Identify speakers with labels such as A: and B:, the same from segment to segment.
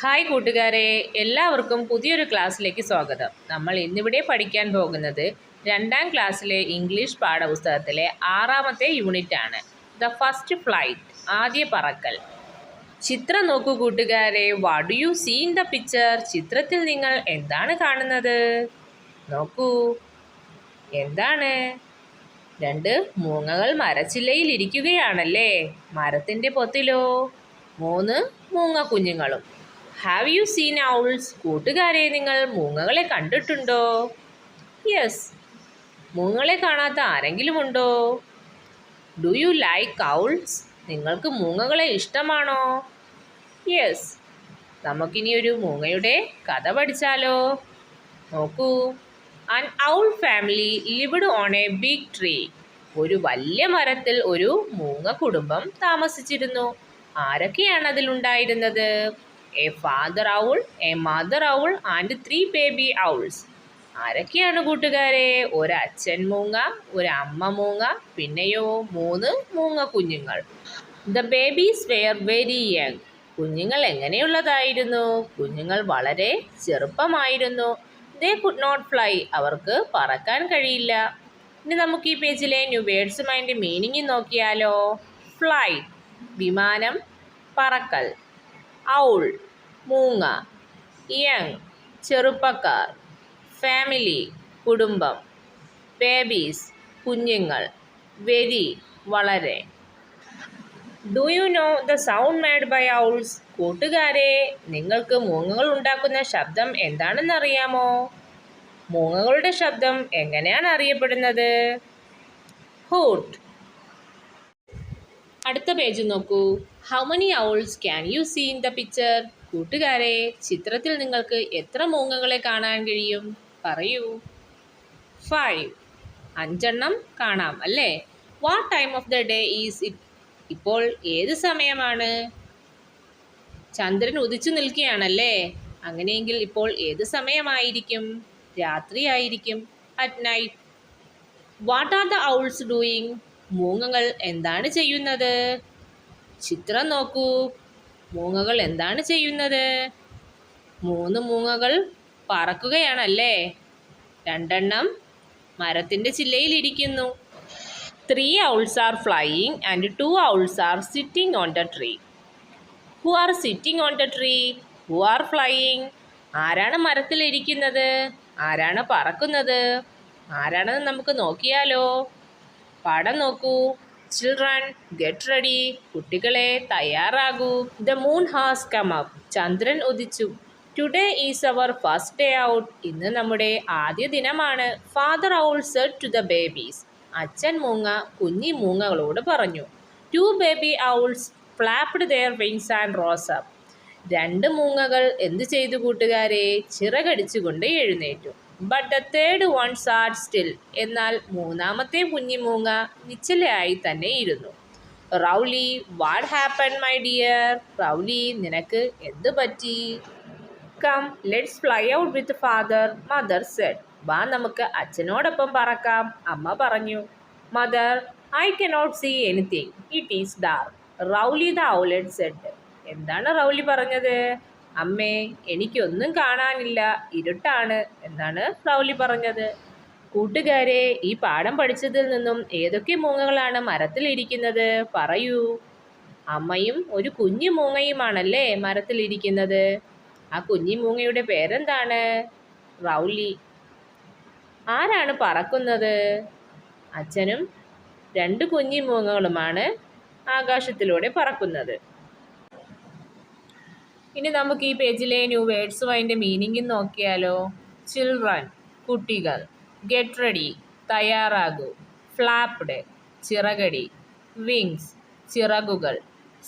A: Hi കൂട്ടുകാരെ, എല്ലാവർക്കും പുതിയൊരു ക്ലാസ്സിലേക്ക് സ്വാഗതം. നമ്മൾ ഇന്നിവിടെ പഠിക്കാൻ പോകുന്നത് 2ാം ക്ലാസ്സിലെ ഇംഗ്ലീഷ് പാഠപുസ്തകത്തിലെ 6ാമത്തെ യൂണിറ്റാണ്. ദ ഫസ്റ്റ് ഫ്ലൈറ്റ്, ആദ്യ പറക്കൽ. ചിത്രം നോക്കൂ കൂട്ടുകാരെ. What do you see in the picture? ചിത്രത്തിൽ നിങ്ങൾ എന്താണ് കാണുന്നത്? നോക്കൂ, എന്താണ്? 2 മൂങ്ങകൾ മരച്ചില്ലയിൽ ഇരിക്കുകയാണല്ലേ. മരത്തിൻ്റെ പൊത്തിലോ 3 മൂങ്ങ കുഞ്ഞുങ്ങളും. Have you seen owls? കൂട്ടുകാരെ, നിങ്ങൾ മൂങ്ങകളെ കണ്ടിട്ടുണ്ടോ? യെസ്. മൂങ്ങകളെ കാണാത്ത ആരെങ്കിലും ഉണ്ടോ? Do you like owls? നിങ്ങൾക്ക് മൂങ്ങകളെ ഇഷ്ടമാണോ? യെസ്. നമുക്കിനി ഒരു മൂങ്ങയുടെ കഥ പഠിച്ചാലോ? നോക്കൂ. An owl family lived on a big tree. ഒരു വലിയ മരത്തിൽ ഒരു മൂങ്ങ കുടുംബം താമസിച്ചിരുന്നു. ആരൊക്കെയാണ് അതിലുണ്ടായിരുന്നത്? A father owl, a mother owl and 3 baby owls. ആരൊക്കെയാണ് കൂട്ടുകാരെ? ഒരച്ഛൻ മൂങ്ങ, ഒരു അമ്മ മൂങ്ങ, പിന്നെയോ 3 മൂങ്ങ കുഞ്ഞുങ്ങൾ. The babies were very young. കുഞ്ഞുങ്ങൾ എങ്ങനെയുള്ളതായിരുന്നു? കുഞ്ഞുങ്ങൾ വളരെ ചെറുപ്പമായിരുന്നു. They could not fly. അവർക്ക് പറക്കാൻ കഴിയില്ല. ഇനി നമുക്ക് ഈ പേജിലെ ന്യൂ വേർഡ്സും അതിൻ്റെ മീനിങ് നോക്കിയാലോ? ഫ്ലൈറ്റ്, വിമാനം, പറക്കൽ. ഔൾ, മൂങ്ങ. യങ്, ചെറുപ്പക്കാർ. ഫാമിലി, കുടുംബം. ബേബീസ്, കുഞ്ഞുങ്ങൾ. വെരി, വളരെ. Do you know the sound made by owls? കൂട്ടുകാരെ, നിങ്ങൾക്ക് മൂങ്ങകൾ ഉണ്ടാക്കുന്ന ശബ്ദം എന്താണെന്നറിയാമോ? മൂങ്ങകളുടെ ശബ്ദം എങ്ങനെയാണ് അറിയപ്പെടുന്നത്? ഹൂട്ട്. അടുത്ത പേജ് നോക്കൂ. How many owls can you see in the picture? കൂട്ടുകാരെ, ചിത്രത്തിൽ നിങ്ങൾക്ക് എത്ര മൂങ്ങകളെ കാണാൻ കഴിയും? പറയൂ. 5. 5 കാണാം അല്ലേ? What time of the day is it? ഇപ്പോൾ ഏത് സമയമാണ്? ചന്ദ്രൻ ഉദിച്ചു നിൽക്കുകയാണല്ലേ. അങ്ങനെയെങ്കിൽ ഇപ്പോൾ ഏത് സമയമായിരിക്കും? രാത്രിയായിരിക്കും. At night. What are the owls doing? മൂങ്ങകൾ എന്താണ് ചെയ്യുന്നത്? ചിത്രം നോക്കൂ. മൂങ്ങകൾ എന്താണ് ചെയ്യുന്നത്? 3 മൂങ്ങകൾ പറക്കുകയാണല്ലേ. 2 മരത്തിൻ്റെ ചില്ലയിൽ ഇരിക്കുന്നു. 3 owls are flying and 2 owls are sitting on the tree. Who are sitting on the tree? Who are flying? ആരാണ് മരത്തിൽ ഇരിക്കുന്നത്? ആരാണ് പറക്കുന്നത്? ആരാണെന്ന് നമുക്ക് നോക്കിയാലോ? പാഠം നോക്കൂ. Children get ready. കുട്ടികളെ തയ്യാറാകൂ. The moon has come up. ചന്ദ്രൻ ഉദിച്ചു. Today is our first day out. ഇന്ന് നമ്മുടെ ആദ്യ ദിനമാണ്. Father owl said to the babies. അച്ഛൻ മൂങ്ങ കുഞ്ഞി മൂങ്ങകളോട് പറഞ്ഞു. 2 baby owls flapped their wings and rose up. 2 മൂങ്ങകൾ എന്ത് ചെയ്തു കൂട്ടുകാരെ? ചിറകടിച്ചുകൊണ്ട് എഴുന്നേറ്റു. But the third one sat still. എന്നാൽ 3ാമത്തെ കുഞ്ഞി മൂങ്ങ നിശ്ചലയായി തന്നെ ഇരുന്നു. Rowley, what happen my dear? Rowley, നിനക്ക് എന്ത് പറ്റി? Come let's fly out with father, mother said. വാ, നമുക്ക് അച്ഛനോടൊപ്പം പറക്കാം, അമ്മ പറഞ്ഞു. Mother, I cannot see anything, it is dark. Rowley the owlet said. എന്താണ് റൗലി പറഞ്ഞത്? അമ്മേ, എനിക്കൊന്നും കാണാനില്ല, ഇരുട്ടാണ് എന്നാണ് റൗലി പറഞ്ഞത്. കൂട്ടുകാരെ, ഈ പാഠം പഠിച്ചതിൽ നിന്നും ഏതൊക്കെ മൂങ്ങകളാണ് മരത്തിലിരിക്കുന്നത്? പറയൂ. അമ്മയും ഒരു കുഞ്ഞു മൂങ്ങയുമാണല്ലേ മരത്തിലിരിക്കുന്നത്. ആ കുഞ്ഞി മൂങ്ങയുടെ പേരെന്താണ്? റൗലി. ആരാണ് പറക്കുന്നത്? അച്ഛനും 2 കുഞ്ഞി മൂങ്ങകളുമാണ് ആകാശത്തിലൂടെ പറക്കുന്നത്. ഇനി നമുക്ക് ഈ പേജിലെ ന്യൂ വേർഡ്സും അതിൻ്റെ മീനിങ്ങും നോക്കിയാലോ? ചിൽഡ്രൻ, കുട്ടികൾ. ഗെറ്റ് റെഡി, തയ്യാറാകൂ. ഫ്ലാപ്ഡ്, ചിറകടി. വിങ്സ്, ചിറകുകൾ.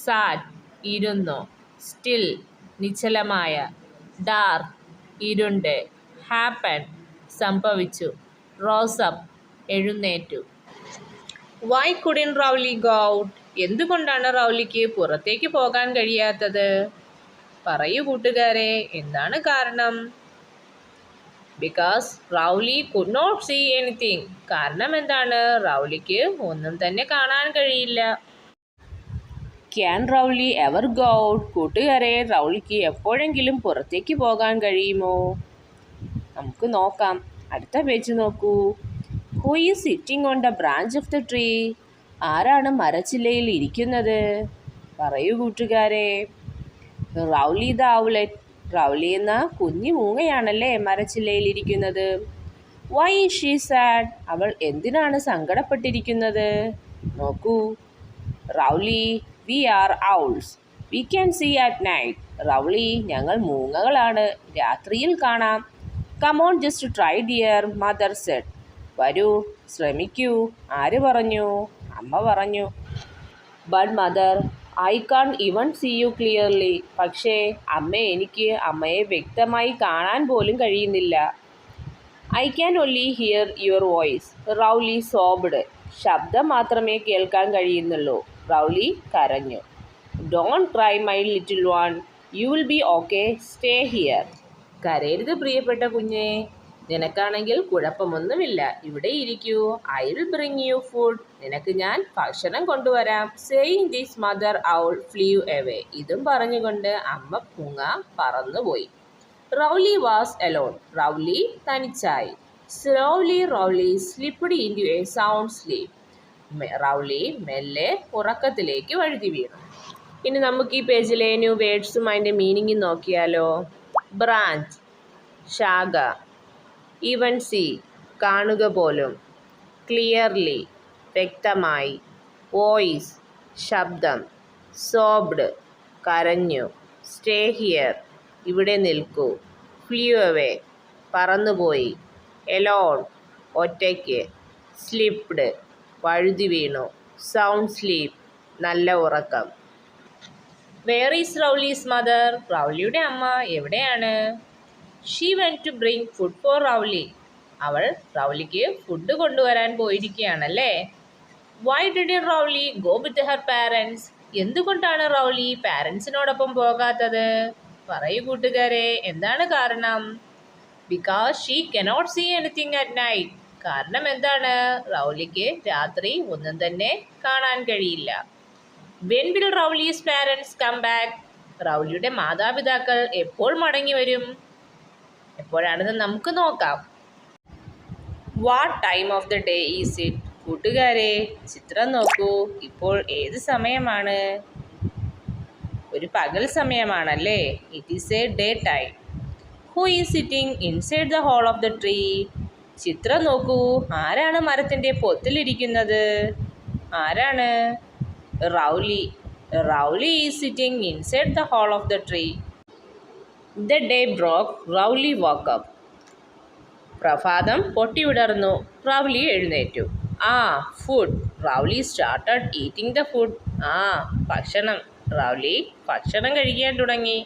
A: സാറ്റ്, ഇരുന്നു. സ്റ്റിൽ, നിശ്ചലമായ. ഡാർക്ക്, ഇരുണ്ട്. ഹാപ്പൻ, സംഭവിച്ചു. റോസപ്പ്, എഴുന്നേറ്റു. Why couldn't Rowley go out? എന്തുകൊണ്ടാണ് റൗലിക്ക് പുറത്തേക്ക് പോകാൻ കഴിയാത്തത്? പറയൂ കൂട്ടുകാരെ, എന്താണ് കാരണം? Because Rowley could not see anything. കാരണം എന്താണ്? റൗലിക്ക് ഒന്നും തന്നെ കാണാൻ കഴിയില്ല. Can Rowley ever go out? കൂട്ടുകാരെ, റൗലിക്ക് എപ്പോഴെങ്കിലും പുറത്തേക്ക് പോകാൻ കഴിയുമോ? നമുക്ക് നോക്കാം. അടുത്ത പേജ് നോക്കൂ. Who is sitting on the branch of the tree? ആരാണ് മരച്ചില്ലയിൽ ഇരിക്കുന്നത്? പറയൂ കൂട്ടുകാരെ. Rowley the owlet. റൗലി എന്ന കുഞ്ഞു മൂങ്ങയാണല്ലേ മരച്ചില്ലയിൽ ഇരിക്കുന്നത്. Why is she sad? അവൾ എന്തിനാണ് സങ്കടപ്പെട്ടിരിക്കുന്നത്? നോക്കൂ. Rowley, we are owls. We can see at night. Rowley, ഞങ്ങൾ മൂങ്ങകളാണ്, രാത്രിയിൽ കാണാം. Come on just try dear, mother said. വരൂ, ശ്രമിക്കൂ. ആര് പറഞ്ഞു? അമ്മ പറഞ്ഞു. But mother, I can't even see you clearly. പക്ഷേ അമ്മേ, എനിക്ക് അമ്മയെ വ്യക്തമായി കാണാൻ പോലും കഴിയുന്നില്ല. I can only hear your voice. Rowley sobbed. ശബ്ദം മാത്രമേ കേൾക്കാൻ കഴിയുന്നുള്ളൂ. റൗലി കരഞ്ഞു. Don't cry my little one. You will be okay. Stay here. കരയരുത് പ്രിയപ്പെട്ട കുഞ്ഞേ, നിനക്കാണെങ്കിൽ കുഴപ്പമൊന്നുമില്ല. ഇവിടെ ഇരിക്കൂ. I will bring you food. നിനക്ക് ഞാൻ ഭക്ഷണം കൊണ്ടുവരാം. Saying this mother owl flew away. ഇതും പറഞ്ഞുകൊണ്ട് അമ്മ മൂങ്ങ പറന്നുപോയി. Rowley was alone. റൗലി തനിച്ചായി. Slowly Rowley slipped into a sound sleep. Rowley മെല്ലെ ഉറക്കത്തിലേക്ക് വഴുതി വീണു. ഇനി നമുക്ക് ഈ പേജിലെ ന്യൂ വേർഡ്സും അതിൻ്റെ മീനിങ്ങും നോക്കിയാലോ. ബ്രാഞ്ച്, ശാഖ. ഈവൻ സി, കാണുക പോലും. ക്ലിയർലി, വ്യക്തമായി. വോയിസ്, ശബ്ദം. സോബ്ഡ്, കരഞ്ഞു. സ്റ്റേ ഹിയർ, ഇവിടെ നിൽക്കൂ. ഫ്ലൂ അവേ, പറന്നുപോയി. എലോൺ, ഒറ്റയ്ക്ക്. സ്ലിപ്ഡ്, വഴുതി വീണു. സൗണ്ട് സ്ലീപ്പ്, നല്ല ഉറക്കം. Where is Rowley's mother? റൗലിയുടെ അമ്മ എവിടെയാണ്? She went to bring food for Rowley. അവൾ റൗലിക്ക് ഫുഡ് കൊണ്ടുവരാൻ പോയിരിക്കുകയാണല്ലേ. Why did Rowley go with her parents? എന്തുകൊണ്ടാണ് റൗലി പാരൻസിനോടൊപ്പം പോകാത്തത്? പറയൂ കൂട്ടുകാരെ, എന്താണ് കാരണം? Because she cannot see anything at night. കാരണം എന്താണ്? റൗലിക്ക് രാത്രി ഒന്നും തന്നെ കാണാൻ കഴിയില്ല. When will Rowley's parents come back? റൗലിയുടെ മാതാപിതാക്കൾ എപ്പോൾ മടങ്ങി വരും? എപ്പോഴാണെന്ന് നമുക്ക് നോക്കാം. What time of the day is it? കൂട്ടുകാരെ, ചിത്രം നോക്കൂ. ഇപ്പോൾ ഏത് സമയമാണ്? ഒരു പകൽ സമയമാണല്ലേ. It is a day time. Who is sitting inside the hole of the tree? ചിത്രം നോക്കൂ. ആരാണ് മരത്തിൻ്റെ പൊത്തിലിരിക്കുന്നത്? ആരാണ്? Rowley. Rowley is sitting inside the hole of the tree. The day broke. Rowley woke up. പ്രഭാതം പൊട്ടിവിടർന്നു. റൗലി എഴുന്നേറ്റു. Food. Rowley started eating the food. ഭക്ഷണം. റൗലി ഭക്ഷണം കഴിക്കാൻ തുടങ്ങി.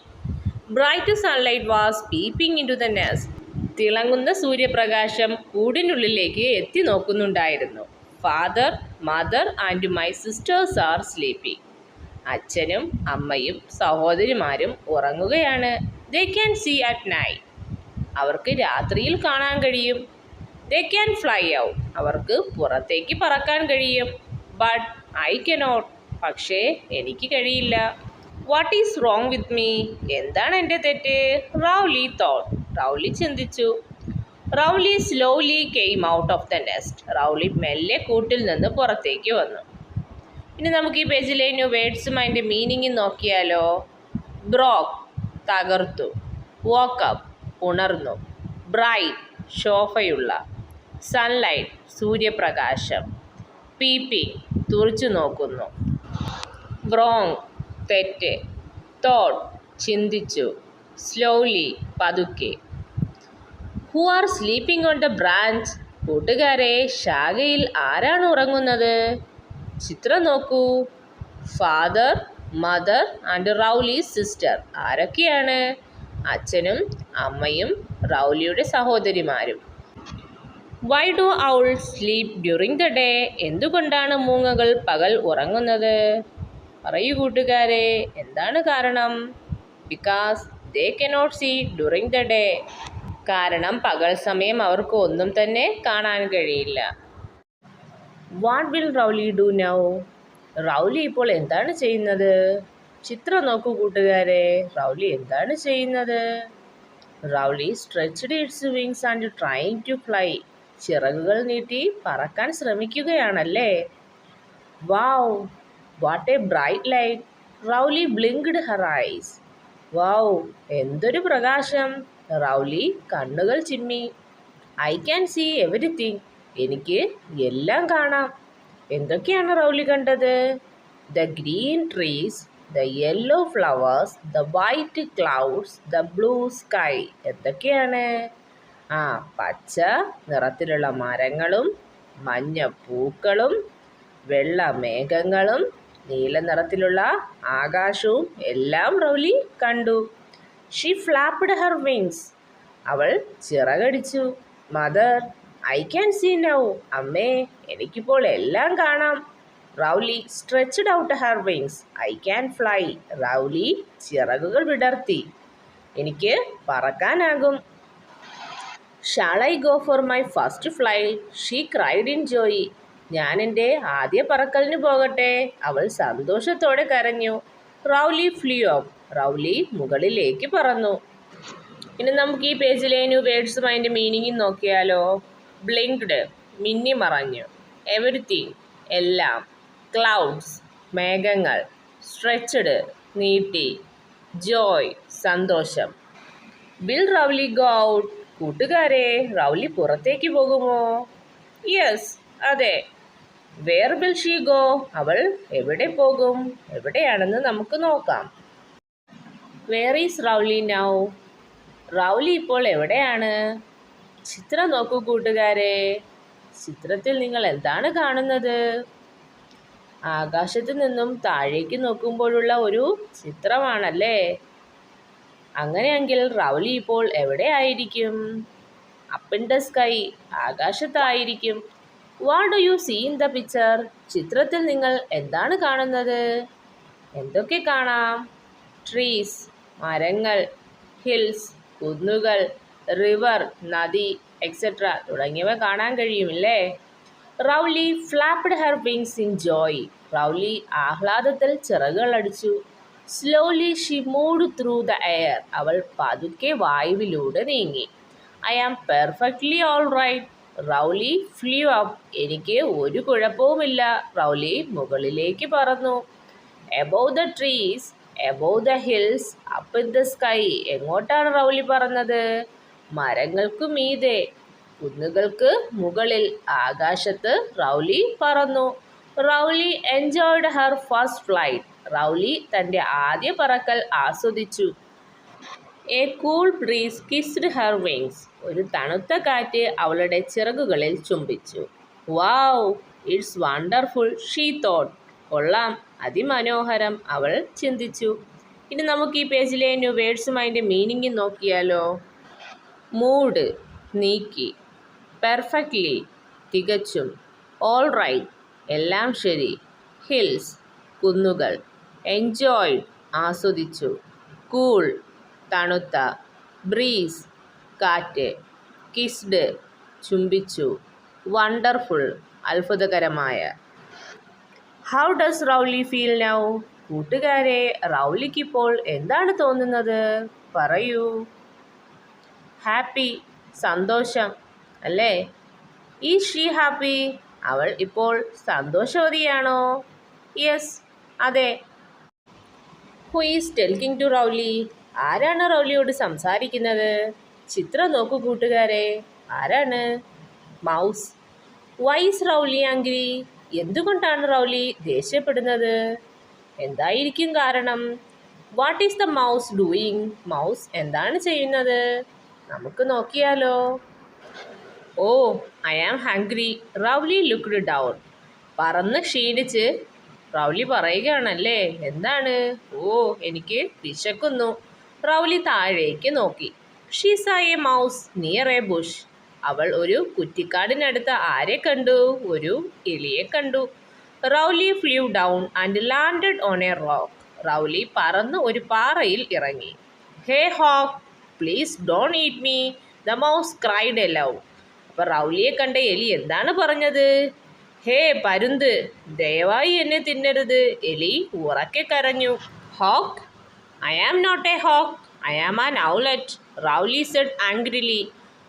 A: Bright sunlight was peeping into the nest. തിളങ്ങുന്ന സൂര്യപ്രകാശം കൂടിനുള്ളിലേക്ക് എത്തി നോക്കുന്നുണ്ടായിരുന്നു. Father, mother and my sisters are sleeping. അച്ഛനും അമ്മയും സഹോദരിമാരും ഉറങ്ങുകയാണ്. They can see at night. അവർക്ക് രാത്രിയിൽ കാണാൻ കഴിയും. They can fly out. അവർക്ക് പുറത്തേക്ക് പറക്കാൻ കഴിയും. But I cannot. പക്ഷേ എനിക്ക് കഴിയില്ല. What is wrong with me? എന്താണ് എൻ്റെ തെറ്റ്? Rowley thought. റൗലി ചിന്തിച്ചു. Rowley slowly came out of the nest. Rowley മെല്ലെ കൂട്ടിൽ നിന്ന് പുറത്തേക്ക് വന്നു. ഇനി നമുക്ക് ഈ പേജിലെ ന്യൂ വേർഡ്സും അതിൻ്റെ മീനിങ്ങും നോക്കിയാലോ. ബ്രോക്ക്, തകർത്തു. വോക്കപ്പ്, ഉണർന്നു. ബ്രൈറ്റ്, ശോഭയുള്ള. സൺലൈറ്റ്, സൂര്യപ്രകാശം. പീപ്പിംഗ്, തുറിച്ചു നോക്കുന്നു. വ്രോങ്, തെറ്റ്. തോട്ട്, ചിന്തിച്ചു. സ്ലോലി, പതുക്കെ. Who are sleeping on the branch? കൂട്ടുകാരെ, ശാഖയിൽ ആരാണ് ഉറങ്ങുന്നത്? ചിത്രം നോക്കൂ. Father, mother and Rowley's sister. ആരൊക്കെയാണ്? അച്ഛനും അമ്മയും റൗലിയുടെ സഹോദരിമാരും. Why do owls sleep during the day? എന്തുകൊണ്ടാണ് മൂങ്ങകൾ പകൽ ഉറങ്ങുന്നത്? പറയൂ കൂട്ടുകാരെ, എന്താണ് കാരണം? Because they cannot see during the day. കാരണം പകൽ സമയം അവർക്ക് ഒന്നും തന്നെ കാണാൻ കഴിയില്ല. What will Rowley do now? Rowley ഇപ്പോൾ എന്താണ് ചെയ്യുന്നത്? ചിത്രം നോക്കൂ കൂട്ടുകാരെ. റൗലി എന്താണ് ചെയ്യുന്നത്? Rowley stretched its wings and trying to fly. ചിറകുകൾ നീട്ടി പറക്കാൻ ശ്രമിക്കുകയാണല്ലേ. Wow, what a bright light. Rowley blinked her eyes. Wow, എന്തൊരു പ്രകാശം. റൗലി കണ്ണുകൾ ചിമ്മി. I can see everything. എനിക്ക് എല്ലാം കാണാം. എന്തൊക്കെയാണ് റൗലി കണ്ടത്? The green trees, the yellow flowers, the white clouds, the blue sky. എന്തൊക്കെയാണ്? പച്ച നിറത്തിലുള്ള മരങ്ങളും മഞ്ഞ പൂക്കളും വെള്ള മേഘങ്ങളും നീല നിറത്തിലുള്ള ആകാശവും എല്ലാം റൗലി കണ്ടു. She flapped her wings. അവൾ ചിറകടിച്ചു. Mother, I can see now. അമ്മേ, എനിക്കിപ്പോൾ എല്ലാം കാണാം. Rowley stretched out her wings. I can fly. Rowley ചിറകുകൾ വിടർത്തി. എനിക്ക് പറക്കാനാകും. Shall I go for my first flight? She cried in joy. ഞാൻ എൻ്റെ ആദ്യ പറക്കലിന് പോകട്ടെ. അവൾ സന്തോഷത്തോടെ കരഞ്ഞു. Rowley flew up. റൗലി മുകളിലേക്ക് പറന്നു. ഇനി നമുക്ക് ഈ പേജിലെ ന്യൂ വേർഡ്സും അതിൻ്റെ മീനിങ്ങും നോക്കിയാലോ. ബ്ലിങ്ക്ഡ്, മിന്നി മറഞ്ഞു. എവരിതിങ്, എല്ലാം. ക്ലൗഡ്സ്, മേഘങ്ങൾ. സ്ട്രെച്ച്ഡ്, നീട്ടി. ജോയ്, സന്തോഷം. Will Rowley go out? കൂട്ടുകാരെ, റൗലി പുറത്തേക്ക് പോകുമോ? യെസ്, അതെ. Where will she go? അവൾ എവിടെ പോകും? എവിടെയാണെന്ന് നമുക്ക് നോക്കാം. Where is Rowley now? Rowley ഇപ്പോൾ എവിടെയാണ്? ചിത്രം നോക്കൂ കൂട്ടുകാരെ. ചിത്രത്തിൽ നിങ്ങൾ എന്താണ് കാണുന്നത്? ആകാശത്ത് നിന്നും താഴേക്ക് നോക്കുമ്പോഴുള്ള ഒരു ചിത്രമാണല്ലേ. അങ്ങനെയെങ്കിൽ റൗലി ഇപ്പോൾ എവിടെയായിരിക്കും? അപ്പ് ഇൻ ദ സ്കൈ, ആകാശത്തായിരിക്കും. What do you see in the picture? ചിത്രത്തിൽ നിങ്ങൾ എന്താണ് കാണുന്നത്? എന്തൊക്കെ കാണാം? ട്രീസ്, മരങ്ങൾ. ഹിൽസ്, കുന്നുകൾ. റിവർ, നദി, എക്സെട്ര തുടങ്ങിയവ കാണാൻ കഴിയുമില്ലേ. Rowley flapped her wings in joy. Rowley ആഹ്ലാദത്തിൽ ചിറകുകൾ അടിച്ചു. Slowly she moved through the air. അവൾ പതുക്കെ വായുവിലൂടെ നീങ്ങി. I am perfectly all right. Rowley flew up. എനിക്ക് ഒരു കുഴപ്പവുമില്ല. റൗലി മുകളിലേക്ക് പറന്നു. Above the trees, above the hills, up in the sky. എങ്ങോട്ടാണ് റൗലി പറന്നത്? മരങ്ങൾക്കു മീതെ, കുന്നുകൾക്ക് മുകളിൽ, ആകാശത്ത് റൗലി പറന്നു. Rowley enjoyed her first flight. Rowley തൻ്റെ ആദ്യ പറക്കൽ ആസ്വദിച്ചു. A cool breeze kissed her wings. ഒരു തണുത്ത കാറ്റ് അവളുടെ ചിറകുകളിൽ ചുംബിച്ചു. Wow, it's wonderful, she thought. കൊള്ളാം, അതിമനോഹരം, അവൾ ചിന്തിച്ചു. ഇനി നമുക്ക് ഈ പേജിലെ ന്യൂ വേർഡ്സും അതിൻ്റെ മീനിങ്ങും നോക്കിയാലോ. മൂഡ്, നീക്കി. പെർഫെക്റ്റ്ലി, തികച്ചും. ഓൾ റൈറ്റ്, എല്ലാം ശരി. ഹിൽസ്, കുന്നുകൾ. എൻജോയ്ഡ്, ആസ്വദിച്ചു. കൂൾ, തണുത്ത. ബ്രീസ്, കാറ്റ്. കിസ്ഡ്, ചുംബിച്ചു. വണ്ടർഫുൾ, അത്ഭുതകരമായ. How does Rowley feel now? കൂട്ടുകാരെ, റൗലിക്കിപ്പോൾ എന്താണ് തോന്നുന്നത്? പറയൂ. ഹാപ്പി, സന്തോഷം അല്ലേ. Is she happy? അവൾ ഇപ്പോൾ സന്തോഷവതിയാണോ? യെസ്, അതെ. Who is talking to Rowley? ആരാണ് റൗലിയോട് സംസാരിക്കുന്നത്? ചിത്രം നോക്കൂ കൂട്ടുകാരെ. ആരാണ്? Mouse. Why is Rowley angry? എന്തുകൊണ്ടാണ് റൗലി ദേഷ്യപ്പെടുന്നത്? എന്തായിരിക്കും കാരണം? What is the mouse doing? Mouse എന്താണ് ചെയ്യുന്നത്? നമുക്ക് നോക്കിയാലോ. Oh, I am hungry. Rowley looked down. പറന്ന് ക്ഷീണിച്ച് റൗലി പറയുകയാണല്ലേ. എന്താണ്? ഓ, എനിക്ക് വിശക്കുന്നു. റൗലി താഴേക്ക് നോക്കി. She saw a mouse near a bush. അവൾ ഒരു കുറ്റിക്കാടിനടുത്ത് ആരെ കണ്ടു? ഒരു എലിയെ കണ്ടു. Rowley flew down and landed on a rock. Rowley പറന്ന് ഒരു പാറയിൽ ഇറങ്ങി. Hey hawk, please don't eat me, the mouse cried aloud. അപ്പോൾ റൗലിയെ കണ്ട എലി എന്താണ് പറഞ്ഞത്? ഹേ പരുന്ത്, ദയവായി എന്നെ തിന്നരുത്, എലി ഉറക്കെ കരഞ്ഞു. Hawk, I am not a hawk, I am an owlet, Rowley said angrily.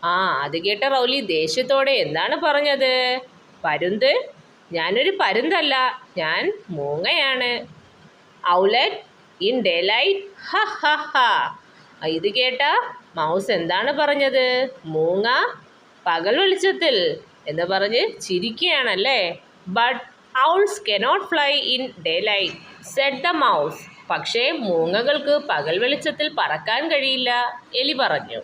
A: ആ, അത് കേട്ട റൗലി ദേഷ്യത്തോടെ എന്താണ് പറഞ്ഞത്? പരുന്ത്, ഞാനൊരു പരുന്തല്ല, ഞാൻ മൂങ്ങയാണ്. ഔലറ്റ് ഇൻ ഡേ ലൈറ്റ്, ഹ ഹ ഹ. ഇത് കേട്ട മൗസ് എന്താണ് പറഞ്ഞത്? മൂങ്ങ പകൽ വെളിച്ചത്തിൽ എന്ന് പറഞ്ഞ് ചിരിക്കുകയാണല്ലേ. But owls cannot fly in day light said the mouse. പക്ഷേ മൂങ്ങകൾക്ക് പകൽ വെളിച്ചത്തിൽ പറക്കാൻ കഴിയില്ല, എലി പറഞ്ഞു.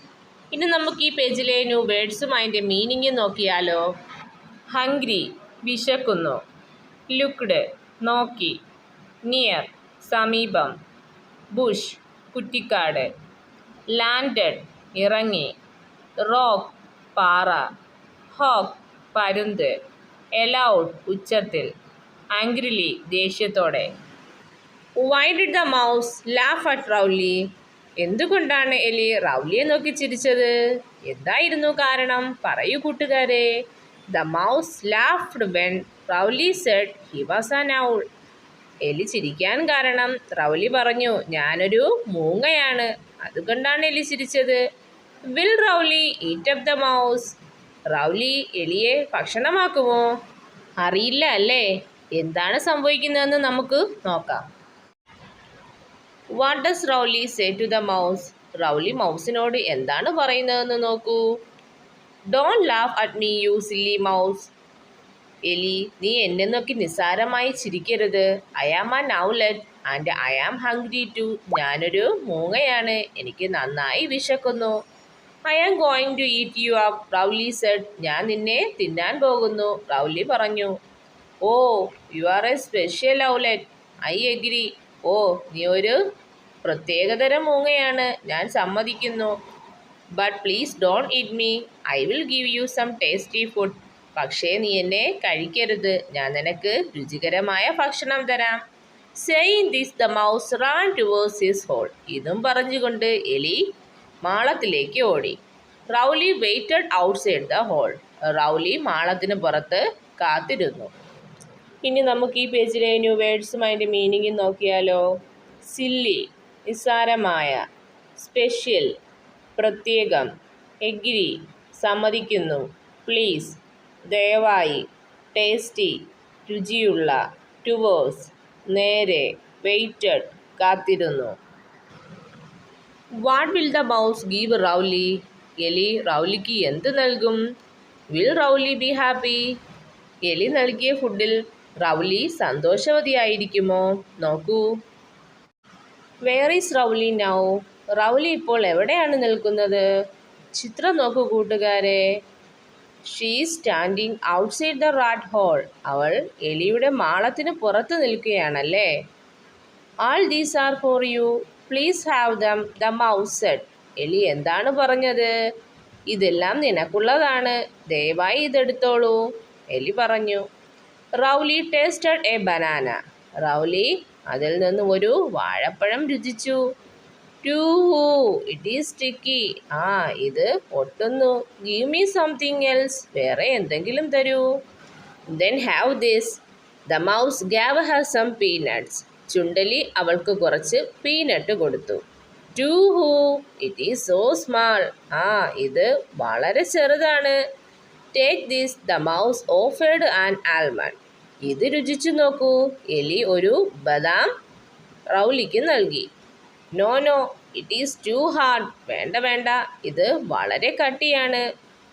A: ഇനി നമുക്ക് ഈ പേജിലെ ന്യൂ വേർഡ്സും അതിൻ്റെ മീനിങ്ങും നോക്കിയാലോ. ഹംഗ്രി, വിശക്കുന്നു. ലുക്ക്ഡ്, നോക്കി. നിയർ, സമീപം. ബുഷ്, കുറ്റിക്കാട്. ലാൻഡഡ്, ഇറങ്ങി. റോക്ക്, പാറ. ഹോക്ക്, പരുന്ത്. എലൗഡ്, ഉച്ചത്തിൽ. ആംഗ്രിലി, ദേഷ്യത്തോടെ. Why did the mouse laugh at Rowley? എന്തുകൊണ്ടാണ് എലി റൗലിയെ നോക്കി ചിരിച്ചത്? എന്തായിരുന്നു കാരണം? പറയൂ കൂട്ടുകാരെ. The mouse laughed when Rowley said he was an owl. എലി ചിരിക്കാൻ കാരണം റൗലി പറഞ്ഞു ഞാനൊരു മൂങ്ങയാണ്, അതുകൊണ്ടാണ് എലി ചിരിച്ചത്. Will Rowley eat up the mouse? Rowley എലിയെ ഭക്ഷണമാക്കുമോ? അറിയില്ല അല്ലേ. എന്താണ് സംഭവിക്കുന്നതെന്ന് നമുക്ക് നോക്കാം. What does Rowley say to the mouse? Rowley മൗസിനോട് എന്താണ് പറയുന്നതെന്ന് നോക്കൂ. Don't laugh at me you silly mouse. എലി, നീ എന്നെ നോക്കി നിസ്സാരമായി ചിരിക്കരുത്. I am an owlet and I am hungry too. ഞാനൊരു മൂങ്ങയാണ്, എനിക്ക് നന്നായി വിശക്കുന്നു. I am going to eat you up, Rowley said. ഞാൻ നിന്നെ തിന്നാൻ പോകുന്നു, റൗലി പറഞ്ഞു. Oh, you are a special owlet, I agree. ഓ, നീ ഒരു പ്രത്യേകതരം മൂങ്ങയാണ്, ഞാൻ സമ്മതിക്കുന്നു. But please don't eat me, I will give you some tasty food. പക്ഷേ നീ എന്നെ കഴിക്കരുത്, ഞാൻ നിനക്ക് രുചികരമായ ഭക്ഷണം തരാം. Saying this the mouse ran towards his hole. ഇതും പറഞ്ഞുകൊണ്ട് എലി മാളത്തിലേക്ക് ഓടി. Rowley waited outside the hole. Rowley മാളത്തിന് പുറത്ത് കാത്തിരുന്നു. ഇനി നമുക്ക് ഈ പേജിലെ ന്യൂ വേർഡ്സും അതിൻ്റെ മീനിങ്ങും നോക്കിയാലോ. സില്ലി, നിസ്സാരമായ. സ്പെഷ്യൽ, പ്രത്യേകം. എഗ്രി, സമ്മതിക്കുന്നു. പ്ലീസ്, ദയവായി. ടേസ്റ്റി, രുചിയുള്ള. ടുവേഴ്സ്, നേരെ. വെയിറ്റഡ്, കാത്തിരുന്നു. What will the mouse give Rowley? എലി റൗലിക്ക് എന്ത് നൽകും? Will Rowley be happy? എലി നൽകിയ ഫുഡിൽ റൗലി സന്തോഷവതിയായിരിക്കുമോ? നോക്കൂ. Where is Rowley now? Rowley ഇപ്പോൾ എവിടെയാണ് നിൽക്കുന്നത്? ചിത്രം നോക്കൂ കൂട്ടുകാരെ. She is standing outside the rat hole. അവൾ എലിയുടെ മാളത്തിന് പുറത്ത് നിൽക്കുകയാണല്ലേ. All these are for you, please have them, the mouse said. എലി എന്താണ് പറഞ്ഞത്? ഇതെല്ലാം നിനക്കുള്ളതാണ്, ദയവായി ഇതെടുത്തോളൂ, എലി പറഞ്ഞു. Rowley tasted A banana. Rowley അതിൽ നിന്ന് ഒരു വാഴപ്പഴം രുചിച്ചു. ടൂ, ഇറ്റ് ഈസ് സ്റ്റിക്കി. ആ, ഇത് ഒട്ടുന്നു. Give me something else. വേറെ എന്തെങ്കിലും തരൂ. Then have this. The mouse gave her some peanuts. ചുണ്ടലി അവൾക്ക് കുറച്ച് പീനട്ട് കൊടുത്തു. ടു ഹൂ, ഇറ്റ് ഈസ് സോ സ്മാൾ. ആ, ഇത് വളരെ ചെറുതാണ്. Take this. The mouse offered an almond. ഇത് രുചിച്ചു നോക്കൂ. എലി ഒരു ബദാം റൗലിക്ക് നൽകി. No no, it is too hard. വേണ്ട വേണ്ട, ഇത് വളരെ കട്ടിയാണ്.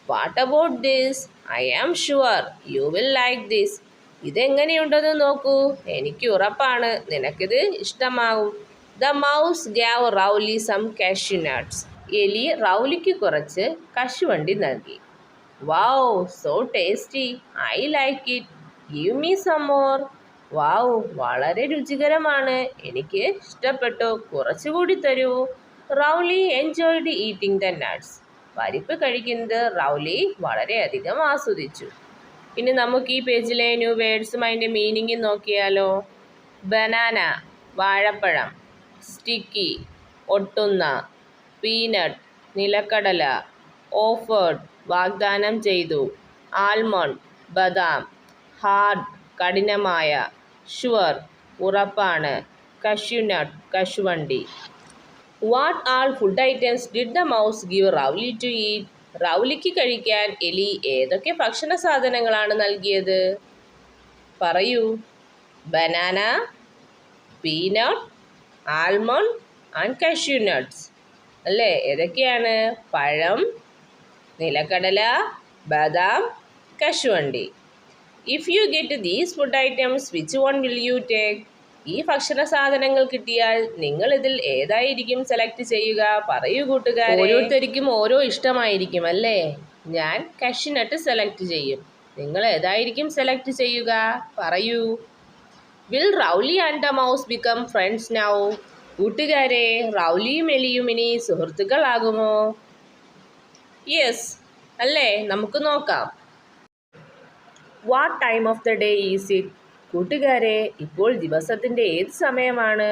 A: What about this? I am sure you will like this. ഇതെങ്ങനെയുണ്ടെന്ന് നോക്കൂ, എനിക്ക് ഉറപ്പാണ് നിനക്കിത് ഇഷ്ടമാകും. The mouse gave Rowley some cashew nuts. എലി റൗലിക്ക് കുറച്ച് കശുവണ്ടി നൽകി. Wow, so tasty, I like it, give me some more. Wow, വളരെ രുചികരമാണ്, എനിക്ക് ഇഷ്ടപ്പെട്ടു, കുറച്ചുകൂടി തരൂ. Rowley enjoyed eating the nuts. പരിപ്പ് കഴിക്കുന്നത് റൗലി വളരെയധികം ആസ്വദിച്ചു. ഇനി നമുക്ക് ഈ പേജിലെ ന്യൂ വേർഡ്സും അതിൻ്റെ മീനിങ്ങും നോക്കിയാലോ. ബനാന, വാഴപ്പഴം. സ്റ്റിക്കി, ഒട്ടുന്ന. പീനട്ട്, നിലക്കടല. ഓഫേർഡ്, വാഗ്ദാനം ചെയ്തു. ആൽമണ്ട്, ബദാം. ഹാർഡ് കഠിനമായ, ഷുവർ ഉറപ്പാണ്, കഷ്യൂനട്ട് കശുവണ്ടി. What all food items did the mouse give Rowley to eat? റൗലിക്ക് കഴിക്കാൻ എലി ഏതൊക്കെ ഭക്ഷണ സാധനങ്ങളാണ് നൽകിയത്? പറയൂ. Banana, peanut, almond and cashew nuts. അല്ലേ? ഏതൊക്കെയാണ്? പഴം, നിലക്കടല, ബദാം, കശുവണ്ടി. If you get these food items which one will you take? ഈ ഭക്ഷണ സാധനങ്ങൾ കിട്ടിയാൽ നിങ്ങൾ ഇതിൽ ഏതായിരിക്കും സെലക്ട് ചെയ്യുക? പറയൂ കൂട്ടുകാരെ. ഓരോരുത്തർക്കും ഓരോ ഇഷ്ടമായിരിക്കും അല്ലേ? ഞാൻ കഷ്യൂനട്ട് സെലക്ട് ചെയ്യും. നിങ്ങൾ ഏതായിരിക്കും സെലക്ട് ചെയ്യുക? പറയൂ. Will Rowley and the mouse become friends now? കൂട്ടുകാരെ, റൗലിയും എലിയും ഇനി സുഹൃത്തുക്കളാകുമോ? യെസ് അല്ലേ? നമുക്ക് നോക്കാം. What time of the day is it? കൂട്ടുകാരെ, ഇപ്പോൾ ദിവസത്തിൻ്റെ ഏത് സമയമാണ്?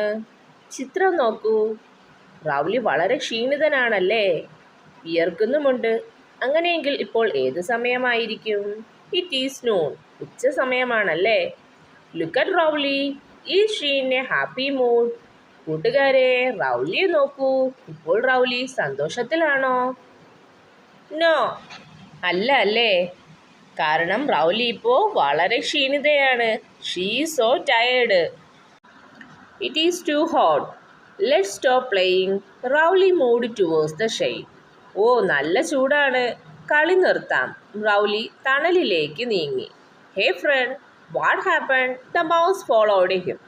A: ചിത്രം നോക്കൂ. റൗലി വളരെ ക്ഷീണിതനാണല്ലേ? വിയർക്കുന്നുമുണ്ട്. അങ്ങനെയെങ്കിൽ ഇപ്പോൾ ഏത് സമയമായിരിക്കും? It is noon. ഉച്ച സമയമാണല്ലേ? Look at Rowley. Is she in a happy mood? കൂട്ടുകാരെ, റൗലിയെ നോക്കൂ. ഇപ്പോൾ റൗലി സന്തോഷത്തിലാണോ? നോ, അല്ല അല്ലേ? കാരണം റൗലി ഇപ്പോൾ വളരെ ക്ഷീണിതയാണ്. She is so tired. It is too hot. Let's stop playing. Rowley moved towards the shade. ഓ, നല്ല ചൂടാണ്. കളി നിർത്താം. റൗലി തണലിലേക്ക് നീങ്ങി. Hey friend, what happen? The mouse followed him.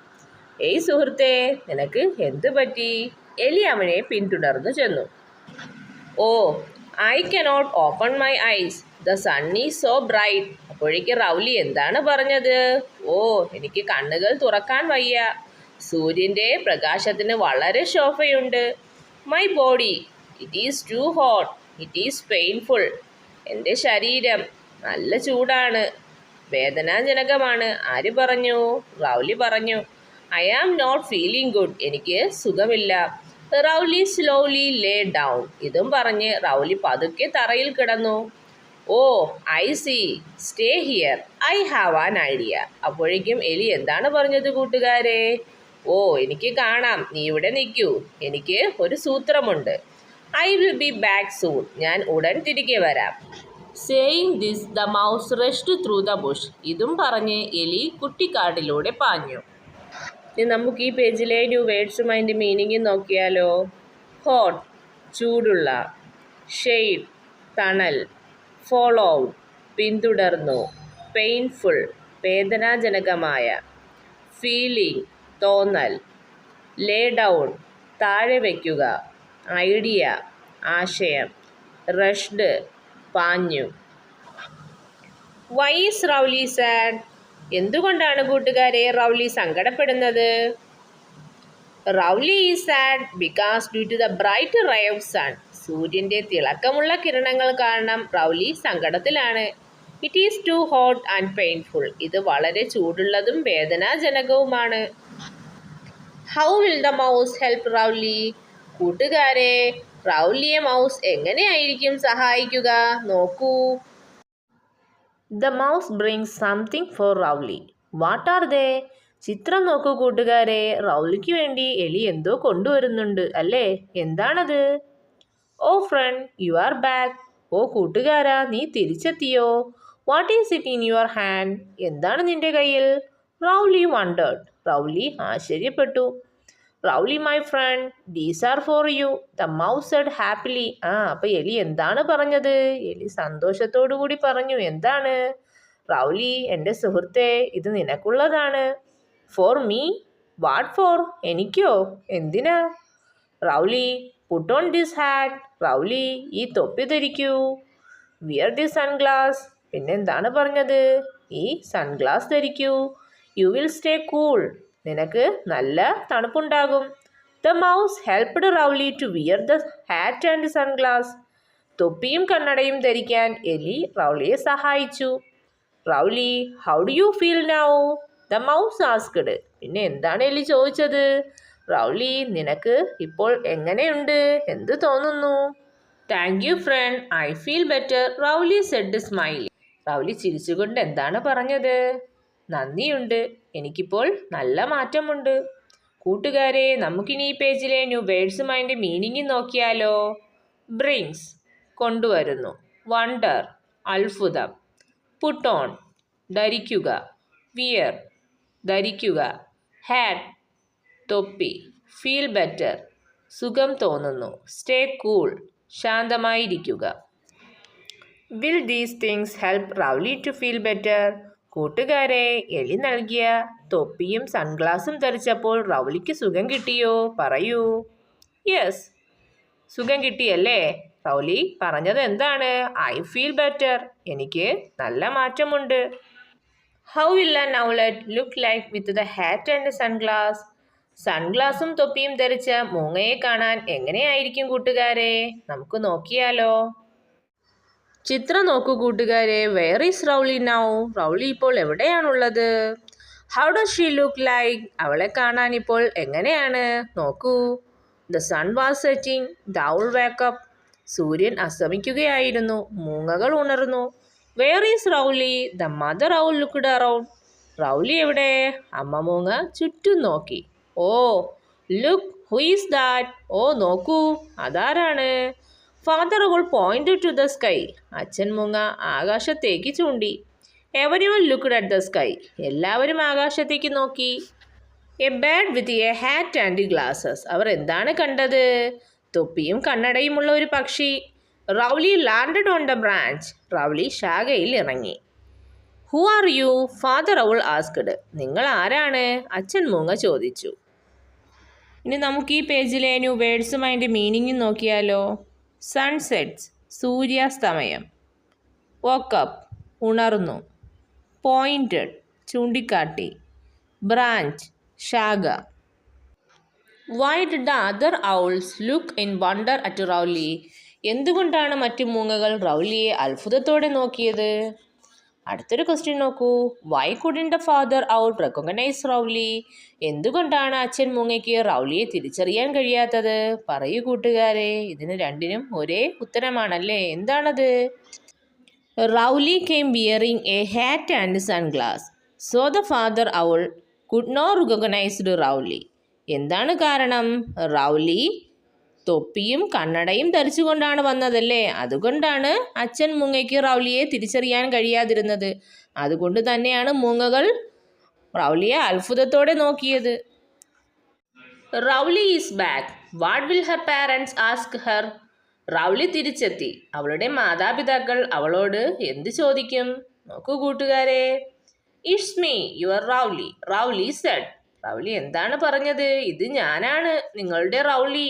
A: ഏയ് സുഹൃത്തേ, നിനക്ക് എന്ത് പറ്റി? എലി അവനെ പിന്തുടർന്നു ചെന്നു. Oh, I cannot open my eyes. The sun is so bright. അപ്പോഴേക്ക് റൗലി എന്താണ് പറഞ്ഞത്? ഓ, എനിക്ക് കണ്ണുകൾ തുറക്കാൻ വയ്യ. സൂര്യൻ്റെ പ്രകാശത്തിന് വളരെ ശോഭയുണ്ട്. My body, it is too hot. It is painful. എൻ്റെ ശരീരം നല്ല ചൂടാണ്, വേദനാജനകമാണ്. ആര് പറഞ്ഞു? റൗലി പറഞ്ഞു. I am not feeling good. എനിക്ക് സുഖമില്ല. Rowley slowly lay down. ഇതും പറഞ്ഞ് റൗലി പതുക്കെ തറയിൽ കിടന്നു. Oh, I see. Stay here. I have an idea. അപ്പോഴേക്കും എലി എന്താണ് പറഞ്ഞത് കൂട്ടുകാരെ? ഓ, എനിക്ക് കാണാം. നീ ഇവിടെ നിൽക്കൂ. എനിക്ക് ഒരു സൂത്രമുണ്ട്. I will be back soon. ഞാൻ ഉടൻ തിരികെ വരാം. Saying this the mouse rushed through the bush. ഇതും പറഞ്ഞ് എലി കുട്ടിക്കാട്ടിലൂടെ പാഞ്ഞു. ഇനി നമുക്ക് ഈ പേജിലെ ന്യൂ വേർഡ്സും അതിൻ്റെ മീനിങ്ങും നോക്കിയാലോ? ഹോട്ട് ചൂടുള്ള, ഷെയ്ഡ് തണൽ, ഫോളോഡ് പിന്തുടർന്നു, പെയിൻഫുൾ വേദനാജനകമായ, ഫീലിംഗ് തോന്നൽ, ലേ ഡൗൺ താഴെ വയ്ക്കുക, ഐഡിയ ആശയം, റഷ്ഡ് പാഞ്ഞു. Why is Rowley sad? എന്തുകൊണ്ടാണ് കൂട്ടുകാരെ റൗലി സങ്കടപ്പെടുന്നത്? Rowley is sad because due to the bright ray of sun. സൂര്യൻ്റെ തിളക്കമുള്ള കിരണങ്ങൾ കാരണം റൗലി സങ്കടത്തിലാണ്. It is too hot and painful. ഇത് വളരെ ചൂടുള്ളതും വേദനാജനകവുമാണ്. How will the mouse help Rowley? കൂട്ടുകാരെ, റൗലിയെ മൗസ് എങ്ങനെയായിരിക്കും സഹായിക്കുക? നോക്കൂ. The mouse brings something for Rowley. What are they? ചിത്രം നോക്കൂ കൂട്ടുകാരെ. റൗലിക്ക് വേണ്ടി എലി എന്തോ കൊണ്ടുവരുന്നുണ്ട് അല്ലേ? എന്താണത്? Oh friend, you are back. ഓ കൂട്ടുകാരാ, നീ തിരിച്ചെത്തിയോ? What is it in your hand? എന്താണ് നിന്റെ കയ്യിൽ? Rowley wondered. റൗലി ആശ്ചര്യപ്പെട്ടു. Rowley my friend, these are for you. The mouse said happily. അപ്പോൾ എലി എന്താണ് പറഞ്ഞത്? എലി സന്തോഷത്തോടു കൂടി പറഞ്ഞു. എന്താണ്? റൗലി, എൻ്റെ സുഹൃത്തെ, ഇത് നിനക്കുള്ളതാണ്. For me? What for? എനിക്കോ? എന്തിനാ? Rowley, put on this hat. Rowley, ഈ തൊപ്പി ധരിക്കൂ. Wear the sunglass. പിന്നെന്താണ് പറഞ്ഞത്? ഈ സൺഗ്ലാസ് ധരിക്കൂ. You will stay cool. നിനക്ക് നല്ല തണുപ്പുണ്ടാകും. The mouse helped Rowley to wear the hat and sunglass. തൊപ്പിയും കണ്ണടയും ധരിക്കാൻ എലി റൗലിയെ സഹായിച്ചു. Rowley, how do you feel now? The mouse asked. പിന്നെ എന്താണ് എലി ചോദിച്ചത്? റൗലി, നിനക്ക് ഇപ്പോൾ എങ്ങനെയുണ്ട്? എന്ത് തോന്നുന്നു? Thank you friend, I feel better. Rowley said smiley. Rowley ചിരിച്ചുകൊണ്ട് എന്താണ് പറഞ്ഞത്? നന്ദിയുണ്ട്, എനിക്കിപ്പോൾ നല്ല മാറ്റമുണ്ട്. കൂട്ടുകാരെ, നമുക്കിനി ഈ പേജിലെ ന്യൂ വേർഡ്സുമായിട്ട് മീനിങ് നോക്കിയാലോ? ബ്രിങ്സ് കൊണ്ടുവരുന്നു, വണ്ടർ അത്ഭുതം, പുട്ട് ഓൺ ധരിക്കുക, വിയർ ധരിക്കുക, ഹാറ്റ് തൊപ്പി, ഫീൽ ബെറ്റർ സുഖം തോന്നുന്നു, സ്റ്റേ കൂൾ ശാന്തമായിരിക്കുക. Will these things help Rowley to feel better? കൂട്ടുകാരെ, എലി നൽകിയ തൊപ്പിയും സൺഗ്ലാസും ധരിച്ചപ്പോൾ റൗലിക്ക് സുഖം കിട്ടിയോ? പറയൂ. യെസ്, സുഖം കിട്ടിയല്ലേ? റൗലി പറഞ്ഞത് എന്താണ്? ഐ ഫീൽ ബെറ്റർ, എനിക്ക് നല്ല മാറ്റമുണ്ട്. How will an owlet look like with the hat and sunglass? സൺഗ്ലാസും തൊപ്പിയും ധരിച്ച മൂങ്ങയെ കാണാൻ എങ്ങനെയായിരിക്കും കൂട്ടുകാരെ? നമുക്ക് നോക്കിയാലോ? ചിത്രം നോക്കൂ കൂട്ടുകാരെ. Where is Rowley now? Rowley ഇപ്പോൾ എവിടെയാണുള്ളത്? How does she look like? അവളെ കാണാൻ ഇപ്പോൾ എങ്ങനെയാണ്? നോക്കൂ. The sun was setting, the owl wake up. സൂര്യൻ അസ്തമിക്കുകയായിരുന്നു, മൂങ്ങകൾ ഉണർന്നു. Where is Rowley? The mother owl looked around. Rowley എവിടെ? അമ്മ മൂങ്ങ ചുറ്റും നോക്കി. Oh look, who is that? ഓ നോക്കൂ, അതാരാണ്? Father owl pointed to the sky. അച്ഛൻ മൂങ്ങ ആകാശത്തേക്ക് ചൂണ്ടി. Everyone looked at the sky. എല്ലാവരും ആകാശത്തേക്ക് നോക്കി. A bird with a hat and glasses. അവർ എന്താണ് കണ്ടത്? തൊപ്പിയും കണ്ണടയുമുള്ള ഒരു പക്ഷി. Rowley landed on the branch. Rowley ശാഖയിൽ ഇറങ്ങി. Who are you? Father owl asked. നിങ്ങൾ ആരാണ്? അച്ഛൻ മൂങ്ങ ചോദിച്ചു. ഇനി നമുക്ക് ഈ പേജിലെ ന്യൂ വേർഡ്സും അതിൻ്റെ മീനിങ്ങും നോക്കിയാലോ? സൺസെറ്റ്സ് സൂര്യാസ്തമയം, വോക്കപ്പ് ഉണർന്നു, പോയിന്റഡ് ചൂണ്ടിക്കാട്ടി, ബ്രാഞ്ച് ശാഖ. Why did the other owls look in wonder at Rowley? എന്തുകൊണ്ടാണ് മറ്റു മൂങ്ങകൾ റൗലിയെ അത്ഭുതത്തോടെ നോക്കിയത്? അടുത്തൊരു ക്വസ്റ്റ്യൻ നോക്കൂ. Why couldn't the father owl recognise Rowley? എന്തുകൊണ്ടാണ് അച്ഛൻ മൂങ്ങയ്ക്ക് റൗലിയെ തിരിച്ചറിയാൻ കഴിയാത്തത്? പറയൂ കൂട്ടുകാരെ. ഇതിന് രണ്ടിനും ഒരേ ഉത്തരമാണല്ലേ? എന്താണത്? Rowley came wearing a hat and sunglass, so the father owl could not recognised Rowley. എന്താണ് കാരണം? റൗലി തൊപ്പിയും കണ്ണടയും ധരിച്ചുകൊണ്ടാണ് വന്നതല്ലേ, അതുകൊണ്ടാണ് അച്ഛൻ മൂങ്ങയ്ക്ക് റൗലിയെ തിരിച്ചറിയാൻ കഴിയാതിരുന്നത്. അതുകൊണ്ട് തന്നെയാണ് മൂങ്ങകൾ റൗലിയെ അത്ഭുതത്തോടെ നോക്കിയത്. Rowley is back, what will her parents ask her? Rowley തിരിച്ചെത്തി, അവളുടെ മാതാപിതാക്കൾ അവളോട് എന്ത് ചോദിക്കും? നോക്കൂ കൂട്ടുകാരെ. It's me your Rowley, Rowley said. Rowley എന്താണ് പറഞ്ഞത്? ഇത് ഞാനാണ്, നിങ്ങളുടെ Rowley.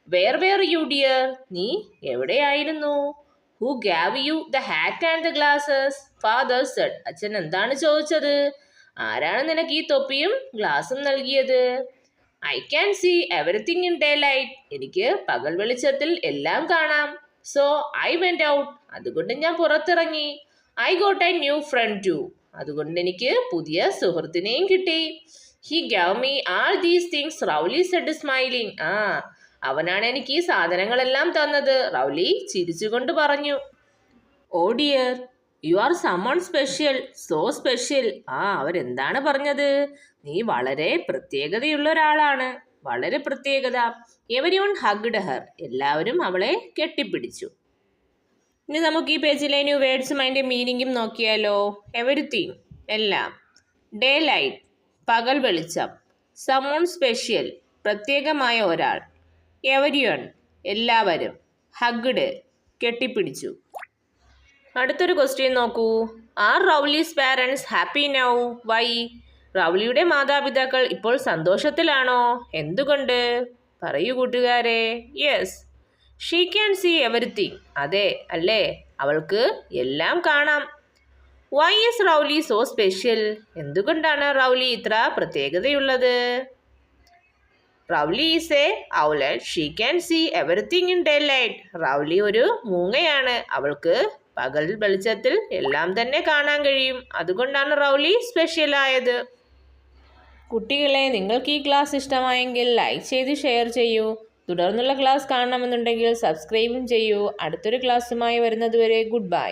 A: Where were you dear? നീ എവിടെയായിരുന്നു? Who gave you the hat and the glasses? Father said. അച്ഛൻ എന്താണ് ചോദിച്ചത്? ആരാണ് നിനക്ക് ഈ തൊപ്പിയും ഗ്ലാസും നൽകിയത്? I can see everything in day light. എനിക്ക് പകൽ വെളിച്ചത്തിൽ എല്ലാം കാണാം. So I went out. അതുകൊണ്ട് ഞാൻ പുറത്തിറങ്ങി. I got a new friend too. അതുകൊണ്ട് എനിക്ക് പുതിയ സുഹൃത്തിനെയും കിട്ടി. He gave me all these things, Rowley said smiling. അവനാണ് എനിക്ക് ഈ സാധനങ്ങളെല്ലാം തന്നത്, റൗലി ചിരിച്ചുകൊണ്ട് പറഞ്ഞു. Oh dear, you are someone special, so special. അവരെന്താണ് പറഞ്ഞത്? നീ വളരെ പ്രത്യേകതയുള്ള ഒരാളാണ്, വളരെ പ്രത്യേകത. Everyone hugged her. എല്ലാവരും അവളെ കെട്ടിപ്പിടിച്ചു. ഇനി നമുക്ക് ഈ പേജിലെ ന്യൂ വേർഡ്സും അതിൻ്റെ മീനിങ്ങും നോക്കിയാലോ? എവരിത്തിങ് എല്ലാം, ഡേ ലൈറ്റ് പകൽ വെളിച്ചം, സമ്മൺ സ്പെഷ്യൽ പ്രത്യേകമായ ഒരാൾ, എവരിവൺ എല്ലാവരും, ഹഗ്ഡ് കെട്ടിപ്പിടിച്ചു. അടുത്തൊരു ക്വസ്റ്റ്യൻ നോക്കൂ. Are Rowley's parents happy now? Why? റൗലിയുടെ മാതാപിതാക്കൾ ഇപ്പോൾ സന്തോഷത്തിലാണോ? എന്തുകൊണ്ട്? പറയൂ കൂട്ടുകാരെ. Yes, she can see everything. അതെ, അല്ലേ, അവൾക്ക് എല്ലാം കാണാം. Why is Rowley so special? എന്തുകൊണ്ടാണ് റൗലി ഇത്ര പ്രത്യേകതയുള്ളത്? Rowley is an owlet, she can see everything in day light. Rowley ഒരു മൂങ്ങയാണ്, അവൾക്ക് പകൽ വെളിച്ചത്തിൽ എല്ലാം തന്നെ കാണാൻ കഴിയും. അതുകൊണ്ടാണ് റൗലി സ്പെഷ്യൽ ആയത്. കുട്ടികളെ, നിങ്ങൾക്ക് ഈ ക്ലാസ് ഇഷ്ടമായെങ്കിൽ ലൈക്ക് ചെയ്ത് ഷെയർ ചെയ്യൂ. തുടർന്നുള്ള ക്ലാസ് കാണണമെന്നുണ്ടെങ്കിൽ സബ്സ്ക്രൈബും ചെയ്യൂ. അടുത്തൊരു ക്ലാസ്സുമായി വരുന്നതുവരെ ഗുഡ് ബൈ.